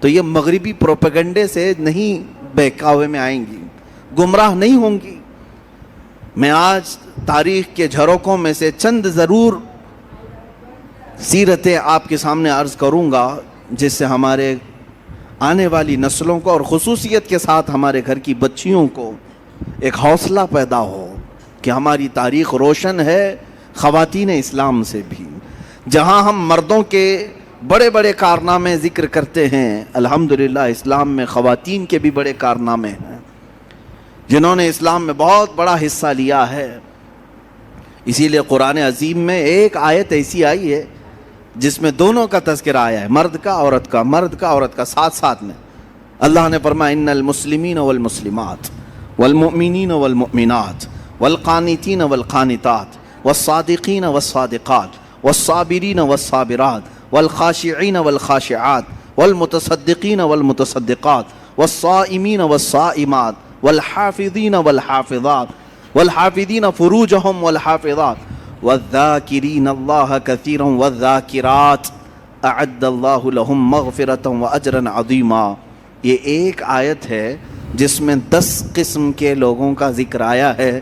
تو یہ مغربی پروپیگنڈے سے نہیں بہکاوے میں آئیں گی، گمراہ نہیں ہوں گی۔ میں آج تاریخ کے جھروکوں میں سے چند ضرور سیرتیں آپ کے سامنے عرض کروں گا، جس سے ہمارے آنے والی نسلوں کو اور خصوصیت کے ساتھ ہمارے گھر کی بچیوں کو ایک حوصلہ پیدا ہو کہ ہماری تاریخ روشن ہے خواتین اسلام سے بھی۔ جہاں ہم مردوں کے بڑے بڑے کارنامے ذکر کرتے ہیں، الحمدللہ اسلام میں خواتین کے بھی بڑے کارنامے ہیں جنہوں نے اسلام میں بہت بڑا حصہ لیا ہے۔ اسی لیے قرآن عظیم میں ایک آیت ایسی آئی ہے جس میں دونوں کا تذکرہ آیا ہے، مرد کا عورت کا، مرد کا عورت کا، ساتھ ساتھ میں اللہ نے فرمایا ان المسلمین والمسلمات والمؤمنین والمؤمنات والقانتین والقانتات والصادقین والصادقات والصابرین والصابرات والخاشعین والخاشعات والمتصدقین والمتصدقات والصائمین والصائمات والحافظین والحافظات والحافظین فروجہم والحافظات والذاکرین اللہ کثیرا والذاکرات اعد اللہ لہم مغفرتا واجرا عظیما۔ یہ ایک آیت ہے جس میں 10 قسم کے لوگوں کا ذکر آیا ہے،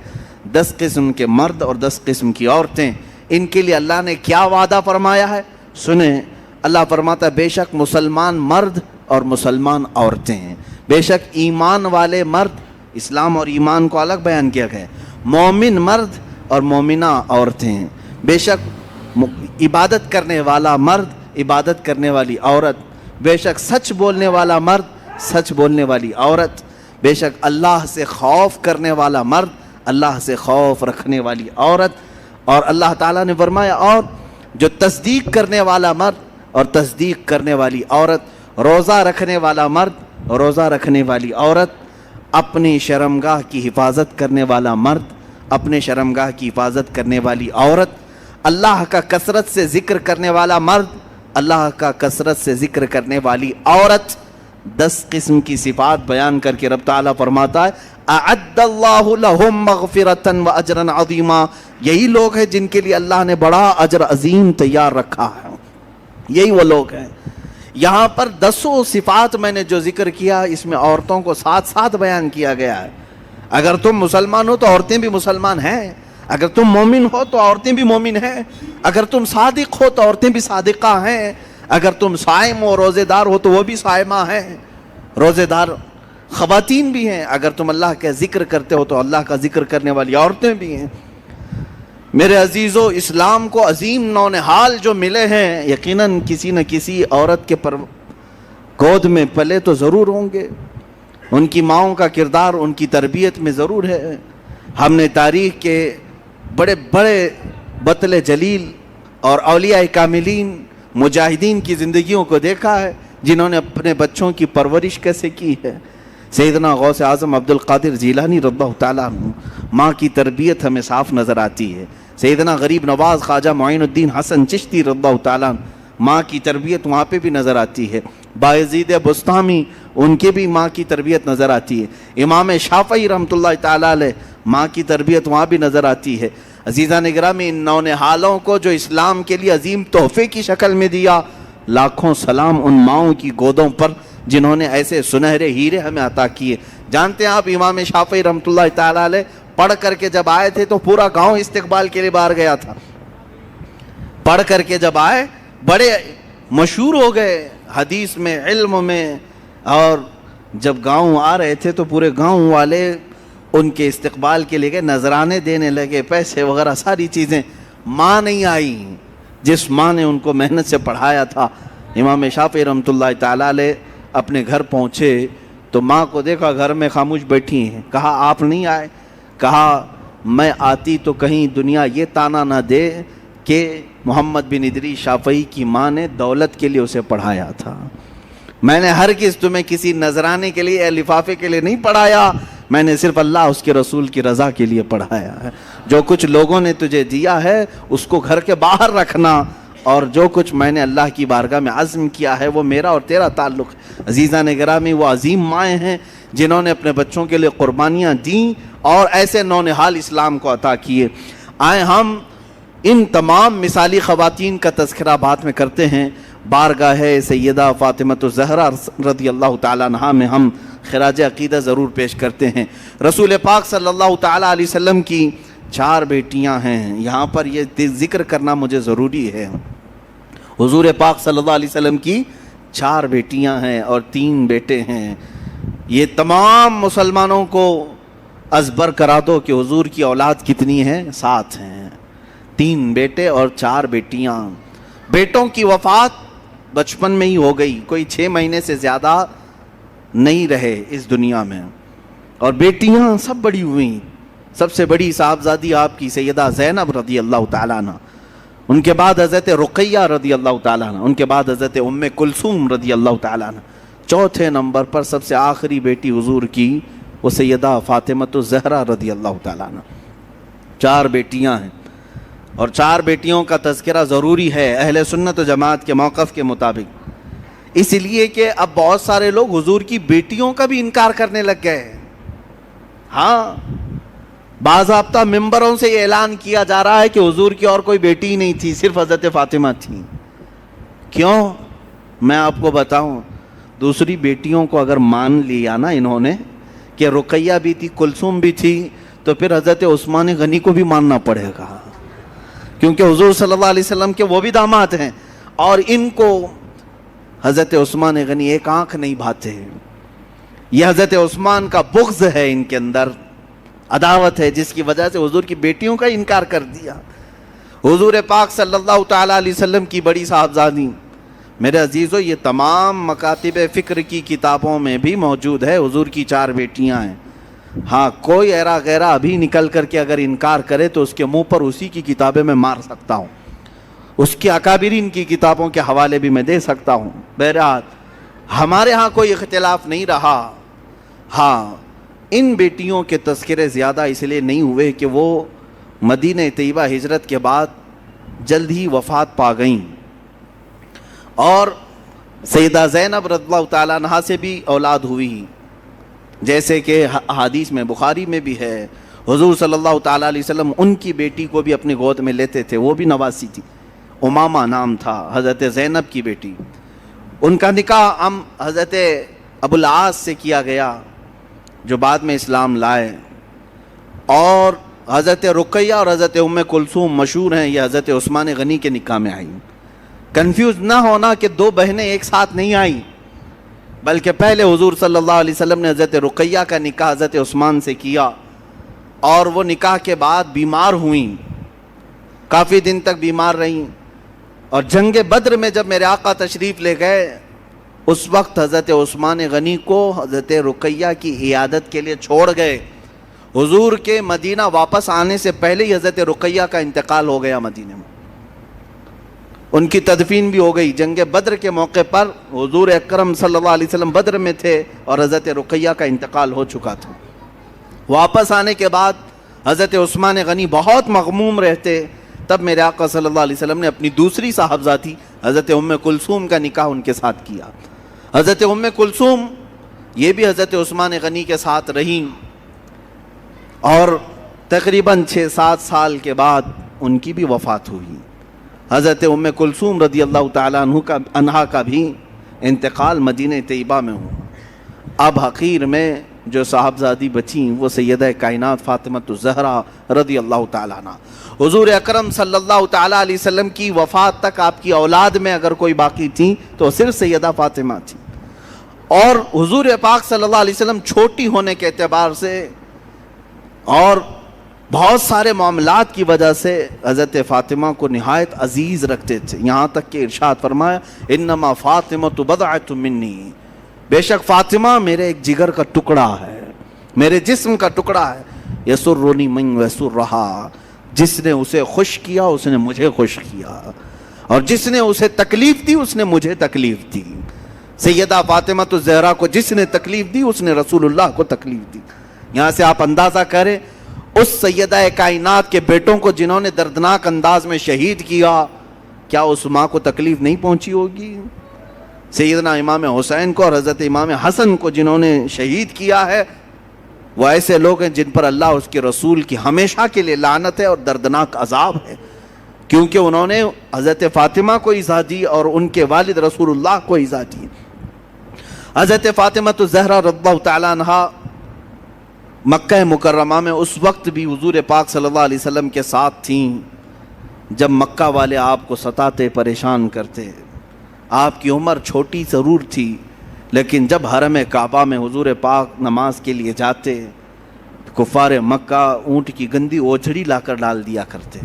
10 قسم کے مرد اور 10 قسم کی عورتیں۔ ان کے لیے اللہ نے کیا وعدہ فرمایا ہے؟ سنیں، اللہ فرماتا ہے بے شک مسلمان مرد اور مسلمان عورتیں ہیں، بے شک ایمان والے مرد، اسلام اور ایمان کو الگ بیان کیا گیا ہے، مومن مرد اور مومنہ عورتیں ہیں، بے شک عبادت کرنے والا مرد، عبادت کرنے والی عورت، بے شک سچ بولنے والا مرد، سچ بولنے والی عورت، بے شک اللہ سے خوف کرنے والا مرد، اللہ سے خوف رکھنے والی عورت، اور اللہ تعالیٰ نے فرمایا اور جو تصدیق کرنے والا مرد اور تصدیق کرنے والی عورت، روزہ رکھنے والا مرد، روزہ رکھنے والی عورت، اپنی شرمگاہ کی حفاظت کرنے والا مرد، اپنے شرمگاہ کی حفاظت کرنے والی عورت، اللہ کا کثرت سے ذکر کرنے والا مرد، اللہ کا کثرت سے ذکر کرنے والی عورت۔ 10 قسم کی صفات بیان کر کے رب تعالیٰ فرماتا ہے اعد اللہ لہم مغفرتا واجرا عظیما۔ یہی لوگ ہیں جن کے لیے اللہ نے بڑا اجر عظیم تیار رکھا ہے، یہی وہ لوگ ہیں۔ یہاں پر 10 صفات میں نے جو ذکر کیا، اس میں عورتوں کو ساتھ ساتھ بیان کیا گیا ہے۔ اگر تم مسلمان ہو تو عورتیں بھی مسلمان ہیں، اگر تم مومن ہو تو عورتیں بھی مومن ہیں، اگر تم صادق ہو تو عورتیں بھی صادقہ ہیں، اگر تم صائم و روزے دار ہو تو وہ بھی صائمہ ہیں، روزے دار خواتین بھی ہیں، اگر تم اللہ کا ذکر کرتے ہو تو اللہ کا ذکر کرنے والی عورتیں بھی ہیں۔ میرے عزیزو، اسلام کو عظیم نونہال جو ملے ہیں، یقیناً کسی نہ کسی عورت کے گود میں پلے تو ضرور ہوں گے، ان کی ماؤں کا کردار ان کی تربیت میں ضرور ہے۔ ہم نے تاریخ کے بڑے بڑے بطل جلیل اور اولیاء کاملین مجاہدین کی زندگیوں کو دیکھا ہے، جنہوں نے اپنے بچوں کی پرورش کیسے کی ہے۔ سیدنا غوث اعظم عبد القادر جیلانی رضی اللہ تعالیٰ عنہ، ماں کی تربیت ہمیں صاف نظر آتی ہے۔ سیدنا غریب نواز خواجہ معین الدین حسن چشتی رضی اللہ تعالیٰ عنہ، ماں کی تربیت وہاں پہ بھی نظر آتی ہے۔ بایزید بستامی، ان کی بھی ماں کی تربیت نظر آتی ہے۔ امام شافعی رحمۃ اللہ تعالیٰ علیہ، ماں کی تربیت وہاں بھی نظر آتی ہے۔ عزیزان گرامی، ان نونہالوں کو جو اسلام کے لیے عظیم تحفے کی شکل میں دیا، لاکھوں سلام ان ماؤں کی گودوں پر جنہوں نے ایسے سنہرے ہیرے ہمیں عطا کیے۔ جانتے ہیں آپ، امام شافعی رحمۃ اللہ تعالیٰ علیہ پڑھ کر کے جب آئے تھے تو پورا گاؤں استقبال کے لیے باہر گیا تھا۔ پڑھ کر کے جب آئے بڑے مشہور ہو گئے حدیث میں، علم میں، اور جب گاؤں آ رہے تھے تو پورے گاؤں والے ان کے استقبال کے لیے نذرانے دینے لگے، پیسے وغیرہ ساری چیزیں۔ ماں نہیں آئی، جس ماں نے ان کو محنت سے پڑھایا تھا۔ امام شافعی رحمۃ اللہ تعالیٰ علیہ اپنے گھر پہنچے تو ماں کو دیکھا گھر میں خاموش بیٹھی ہیں۔ کہا آپ نہیں آئے؟ کہا میں آتی تو کہیں دنیا یہ تانا نہ دے کہ محمد بن ادریس شافعی کی ماں نے دولت کے لیے اسے پڑھایا تھا۔ میں نے ہرگز تمہیں کسی نذرانے کے لیے یا لفافے کے لیے نہیں پڑھایا، میں نے صرف اللہ اس کے رسول کی رضا کے لیے پڑھایا ہے۔ جو کچھ لوگوں نے تجھے دیا ہے اس کو گھر کے باہر رکھنا، اور جو کچھ میں نے اللہ کی بارگاہ میں عزم کیا ہے وہ میرا اور تیرا تعلق ہے۔ عزیزان گرامی، وہ عظیم مائیں ہیں جنہوں نے اپنے بچوں کے لیے قربانیاں دیں اور ایسے نونہال اسلام کو عطا کیے۔ آئے ہم ان تمام مثالی خواتین کا تذکرہ بعد میں کرتے ہیں، بارگاہ سیدہ فاطمۃ الزہرا رضی اللہ تعالیٰ عنہا میں ہم خراج عقیدہ ضرور پیش کرتے ہیں۔ رسول پاک صلی اللہ تعالیٰ علیہ وسلم کی 4 بیٹیاں ہیں، یہاں پر یہ ذکر کرنا مجھے ضروری ہے۔ حضور پاک صلی اللہ علیہ وسلم کی 4 بیٹیاں ہیں اور 3 بیٹے ہیں۔ یہ تمام مسلمانوں کو ازبر کرا دو کہ حضور کی اولاد کتنی ہے؟ 7 ہیں، 3 بیٹے اور 4 بیٹیاں۔ بیٹوں کی وفات بچپن میں ہی ہو گئی، کوئی 6 مہینے سے زیادہ نہیں رہے اس دنیا میں، اور بیٹیاں سب بڑی ہوئیں۔ سب سے بڑی صاحبزادی آپ کی سیدہ زینب رضی اللہ تعالیٰ عنہ، ان کے بعد حضرت رقیہ رضی اللہ تعالیٰ عنہ، ان کے بعد حضرت ام کلثوم رضی اللہ تعالیٰ عنہ، چوتھے نمبر پر سب سے آخری بیٹی حضور کی وہ سیدہ فاطمۃ الزہرا رضی اللہ تعالیٰ عنہ۔ 4 بیٹیاں ہیں، اور 4 بیٹیوں کا تذکرہ ضروری ہے اہل سنت و جماعت کے موقف کے مطابق، اس لیے کہ اب بہت سارے لوگ حضور کی بیٹیوں کا بھی انکار کرنے لگ گئے۔ ہاں، باضابطہ ممبروں سے یہ اعلان کیا جا رہا ہے کہ حضور کی اور کوئی بیٹی ہی نہیں تھی، صرف حضرت فاطمہ تھی۔ کیوں؟ میں آپ کو بتاؤں، دوسری بیٹیوں کو اگر مان لیا نا انہوں نے کہ رقیہ بھی تھی، کلثوم بھی تھی، تو پھر حضرت عثمان غنی کو بھی ماننا پڑے گا، کیونکہ حضور صلی اللہ علیہ وسلم کے وہ بھی داماد ہیں، اور ان کو حضرت عثمان غنی ایک آنکھ نہیں بھاتے۔ یہ حضرت عثمان کا بغض ہے ان کے اندر، عداوت ہے، جس کی وجہ سے حضور کی بیٹیوں کا انکار کر دیا۔ حضور پاک صلی اللہ تعالیٰ علیہ وسلم کی بڑی صاحبزادی، میرے عزیزو، یہ تمام مکاتب فکر کی کتابوں میں بھی موجود ہے، حضور کی 4 بیٹیاں ہیں۔ ہاں، کوئی ایرا غیرہ ابھی نکل کر کے اگر انکار کرے تو اس کے منہ پر اسی کی کتابیں میں مار سکتا ہوں، اس کے اکابرین کی کتابوں کے حوالے بھی میں دے سکتا ہوں۔ بہرحال ہمارے ہاں کوئی اختلاف نہیں رہا۔ ہاں، ان بیٹیوں کے تذکرے زیادہ اس لیے نہیں ہوئے کہ وہ مدینہ طیبہ ہجرت کے بعد جلد ہی وفات پا گئیں، اور سیدہ زینب رضی اللہ تعالیٰ عنہا سے بھی اولاد ہوئی، جیسے کہ حدیث میں بخاری میں بھی ہے، حضور صلی اللہ تعالیٰ علیہ وسلم ان کی بیٹی کو بھی اپنی گود میں لیتے تھے، وہ بھی نواسی تھی، امامہ نام تھا، حضرت زینب کی بیٹی۔ ان کا نکاح حضرت ابو العاص سے کیا گیا جو بعد میں اسلام لائے، اور حضرت رقیہ اور حضرت ام کلثوم مشہور ہیں، یہ حضرت عثمان غنی کے نکاح میں آئیں۔ کنفیوز نہ ہونا کہ 2 بہنیں ایک ساتھ نہیں آئیں، بلکہ پہلے حضور صلی اللہ علیہ وسلم نے حضرت رقیہ کا نکاح حضرت عثمان سے کیا، اور وہ نکاح کے بعد بیمار ہوئیں، کافی دن تک بیمار رہیں، اور جنگ بدر میں جب میرے آقا تشریف لے گئے، اس وقت حضرت عثمان غنی کو حضرت رقیہ کی عیادت کے لیے چھوڑ گئے۔ حضور کے مدینہ واپس آنے سے پہلے ہی حضرت رقیہ کا انتقال ہو گیا مدینہ میں، ان کی تدفین بھی ہو گئی۔ جنگ بدر کے موقع پر حضور اکرم صلی اللہ علیہ وسلم بدر میں تھے اور حضرت رقیہ کا انتقال ہو چکا تھا۔ واپس آنے کے بعد حضرت عثمان غنی بہت مغموم رہتے، تب میرے آقا صلی اللہ علیہ وسلم نے اپنی دوسری صاحبزادی حضرت ام کلثوم کا نکاح ان کے ساتھ کیا۔ حضرت ام کلثوم یہ بھی حضرت عثمان غنی کے ساتھ رہیں، اور تقریباً 6-7 سال کے بعد ان کی بھی وفات ہوئی۔ حضرت ام کلثوم رضی اللہ تعالیٰ عنہا کا بھی انتقال مدینہ طیبہ میں ہوا۔ اب حقیر میں جو صاحبزادی بچیں وہ سیدہ کائنات فاطمۃ الزہرا رضی اللہ تعالیٰ عنہ۔ حضور اکرم صلی اللہ تعالیٰ علیہ وسلم کی وفات تک آپ کی اولاد میں اگر کوئی باقی تھی تو صرف سیدہ فاطمہ تھی، اور حضور پاک صلی اللہ علیہ وسلم چھوٹی ہونے کے اعتبار سے اور بہت سارے معاملات کی وجہ سے حضرت فاطمہ کو نہایت عزیز رکھتے تھے، یہاں تک کہ ارشاد فرمایا انما فاطمۃ بضعۃ منی، بے شک فاطمہ میرے ایک جگر کا ٹکڑا ہے، میرے جسم کا ٹکڑا ہے، یسرنی من یسرھا، جس نے اسے خوش کیا اس نے مجھے خوش کیا، اور جس نے اسے تکلیف دی اس نے مجھے تکلیف دی۔ سیدہ فاطمہ الزہرا کو جس نے تکلیف دی اس نے رسول اللہ کو تکلیف دی۔ یہاں سے آپ اندازہ کریں اس سیدہ کائنات کے بیٹوں کو جنہوں نے دردناک انداز میں شہید کیا، کیا اس ماں کو تکلیف نہیں پہنچی ہوگی؟ سیدنا امام حسین کو اور حضرت امام حسن کو جنہوں نے شہید کیا ہے، وہ ایسے لوگ ہیں جن پر اللہ اس کے رسول کی ہمیشہ کے لیے لعنت ہے اور دردناک عذاب ہے۔ کیونکہ انہوں نے حضرت فاطمہ کو ایذا دی اور ان کے والد رسول اللہ کو ایذا دی. حضرت فاطمہ الزہرا رضی اللہ تعالیٰ عنہا مکہ مکرمہ میں اس وقت بھی حضور پاک صلی اللہ علیہ وسلم کے ساتھ تھیں جب مکہ والے آپ کو ستاتے پریشان کرتے. آپ کی عمر چھوٹی ضرور تھی لیکن جب حرم کعبہ میں حضور پاک نماز کے لیے جاتے کفار مکہ اونٹ کی گندی اوجھڑی لا کر ڈال دیا کرتے.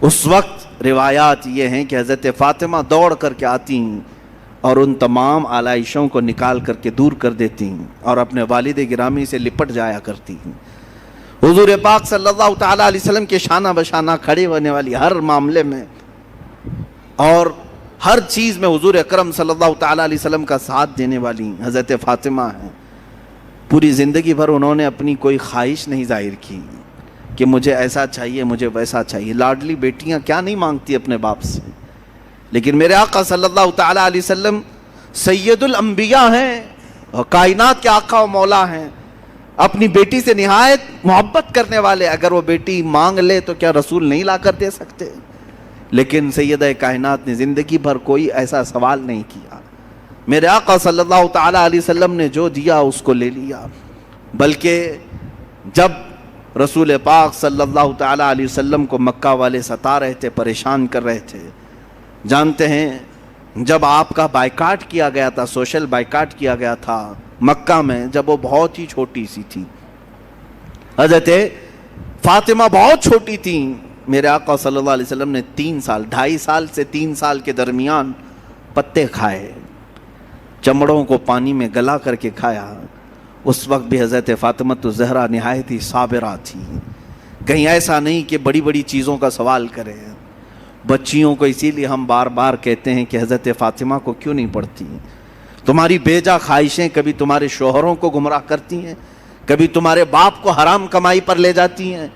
اس وقت روایات یہ ہیں کہ حضرت فاطمہ دوڑ کر کے آتی اور ان تمام آلائشوں کو نکال کر کے دور کر دیتی اور اپنے والد گرامی سے لپٹ جایا کرتی. حضور پاک صلی اللہ تعالیٰ علیہ وسلم کے شانہ بشانہ کھڑے ہونے والی ہر معاملے میں اور ہر چیز میں حضور اکرم صلی اللہ تعالیٰ علیہ وسلم کا ساتھ دینے والی حضرت فاطمہ ہیں. پوری زندگی بھر انہوں نے اپنی کوئی خواہش نہیں ظاہر کی کہ مجھے ایسا چاہیے مجھے ویسا چاہیے. لاڈلی بیٹیاں کیا نہیں مانگتی اپنے باپ سے, لیکن میرے آقا صلی اللہ تعالیٰ علیہ وسلم سید الانبیاء ہیں اور کائنات کے آقا و مولا ہیں, اپنی بیٹی سے نہایت محبت کرنے والے. اگر وہ بیٹی مانگ لے تو کیا رسول نہیں لا کر دے سکتے؟ لیکن سیدہ کائنات نے زندگی بھر کوئی ایسا سوال نہیں کیا. میرے آقا صلی اللہ تعالیٰ علیہ وسلم نے جو دیا اس کو لے لیا. بلکہ جب رسول پاک صلی اللہ تعالیٰ علیہ وسلم کو مکہ والے ستا رہے تھے, پریشان کر رہے تھے, جانتے ہیں جب آپ کا بائیکاٹ کیا گیا تھا, سوشل بائیکاٹ کیا گیا تھا مکہ میں, جب وہ بہت ہی چھوٹی سی تھی, حضرت فاطمہ بہت چھوٹی تھیں, میرے آقا صلی اللہ علیہ وسلم نے 2.5 سال سے 3 سال کے درمیان پتے کھائے, چمڑوں کو پانی میں گلا کر کے کھایا. اس وقت بھی حضرت فاطمہ الزہرا نہایت ہی صابرہ تھی. کہیں ایسا نہیں کہ بڑی بڑی چیزوں کا سوال کریں. بچیوں کو اسی لیے ہم بار بار کہتے ہیں کہ حضرت فاطمہ کو کیوں نہیں پڑھتی. تمہاری بیجا خواہشیں کبھی تمہارے شوہروں کو گمراہ کرتی ہیں, کبھی تمہارے باپ کو حرام کمائی پر لے جاتی ہیں.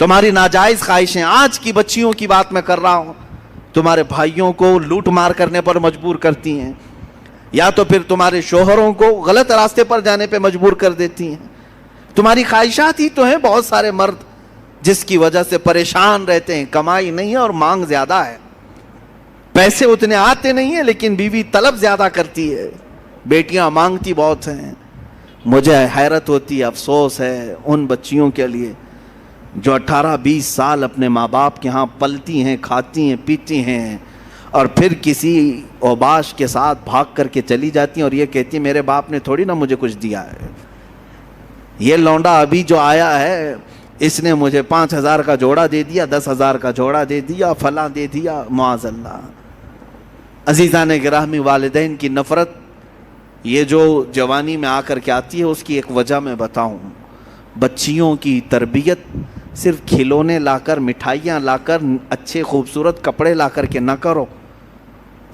تمہاری ناجائز خواہشیں, آج کی بچیوں کی بات میں کر رہا ہوں, تمہارے بھائیوں کو لوٹ مار کرنے پر مجبور کرتی ہیں, یا تو پھر تمہارے شوہروں کو غلط راستے پر جانے پہ مجبور کر دیتی ہیں. تمہاری خواہشات ہی تو ہیں. بہت سارے مرد جس کی وجہ سے پریشان رہتے ہیں, کمائی نہیں ہے اور مانگ زیادہ ہے, پیسے اتنے آتے نہیں ہیں لیکن بیوی طلب زیادہ کرتی ہے, بیٹیاں مانگتی بہت ہیں. مجھے حیرت ہوتی ہے, افسوس ہے ان بچیوں کے لیے جو 18-20 سال اپنے ماں باپ کے ہاں پلتی ہیں, کھاتی ہیں, پیتی ہیں, اور پھر کسی اوباش کے ساتھ بھاگ کر کے چلی جاتی ہیں اور یہ کہتی ہیں میرے باپ نے تھوڑی نہ مجھے کچھ دیا ہے, یہ لونڈا ابھی جو آیا ہے اس نے مجھے 5,000 کا جوڑا دے دیا, 10,000 کا جوڑا دے دیا, فلاں دے دیا, معاذ اللہ. عزیزان گرامی, والدین کی نفرت یہ جو جوانی میں آ کر کے آتی ہے اس کی ایک وجہ میں بتاؤں. بچیوں کی تربیت صرف کھلونے لا کر, مٹھائیاں لا کر, اچھے خوبصورت کپڑے لا کر کے نہ کرو.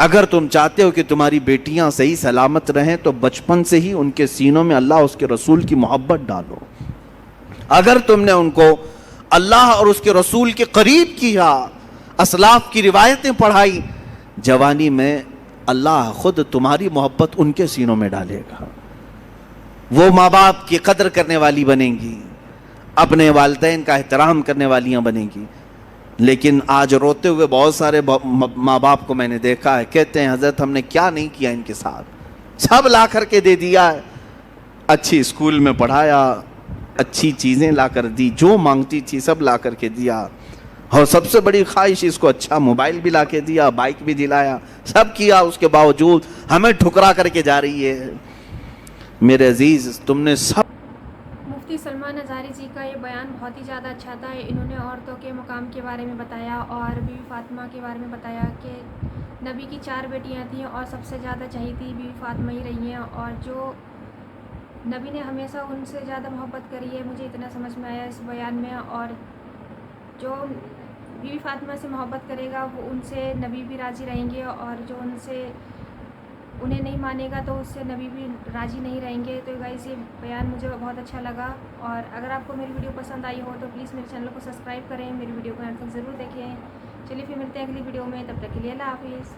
اگر تم چاہتے ہو کہ تمہاری بیٹیاں صحیح سلامت رہیں تو بچپن سے ہی ان کے سینوں میں اللہ اس کے رسول کی محبت ڈالو. اگر تم نے ان کو اللہ اور اس کے رسول کے قریب کیا, اسلاف کی روایتیں پڑھائی, جوانی میں اللہ خود تمہاری محبت ان کے سینوں میں ڈالے گا. وہ ماں باپ کی قدر کرنے والی بنیں گی, اپنے والدین کا احترام کرنے والیاں بنیں گی. لیکن آج روتے ہوئے بہت سارے ماں باپ کو میں نے دیکھا ہے, کہتے ہیں حضرت ہم نے کیا نہیں کیا ان کے ساتھ, سب لا کر کے دے دیا ہے, اچھی اسکول میں پڑھایا, اچھی چیزیں لا کر دی, جو مانگتی تھی سب لا کر کے دیا, اور سب سے بڑی خواہش اس کو اچھا موبائل بھی لا کے دیا, بائک بھی دلایا, سب کیا, اس کے باوجود ہمیں ٹھکرا کر کے جا رہی ہے. میرے عزیز, تم نے سب. مفتی سلمان اظہری جی کا یہ بیان بہت ہی زیادہ اچھا تھا. انہوں نے عورتوں کے مقام کے بارے میں بتایا اور بی بی فاطمہ کے بارے میں بتایا کہ نبی کی 4 بیٹیاں تھیں اور سب سے زیادہ چہیتی بی بی فاطمہ ہی رہی ہیں, اور جو نبی نے ہمیشہ ان سے زیادہ محبت کری ہے. مجھے اتنا سمجھ میں آیا اس بیان میں, اور جو بی بی فاطمہ سے محبت کرے گا وہ ان سے نبی بھی راضی رہیں گے, اور جو ان سے انہیں نہیں مانے گا تو اس سے نبی بھی راضی نہیں رہیں گے. تو گائز یہ بیان مجھے بہت اچھا لگا, اور اگر آپ کو میری ویڈیو پسند آئی ہو تو پلیز میرے چینل کو سبسکرائب کریں, میری ویڈیو کو اینڈ تک ضرور دیکھیں. چلیے پھر ملتے ہیں اگلی ویڈیو میں, تب تک کے لیے اللہ حافظ.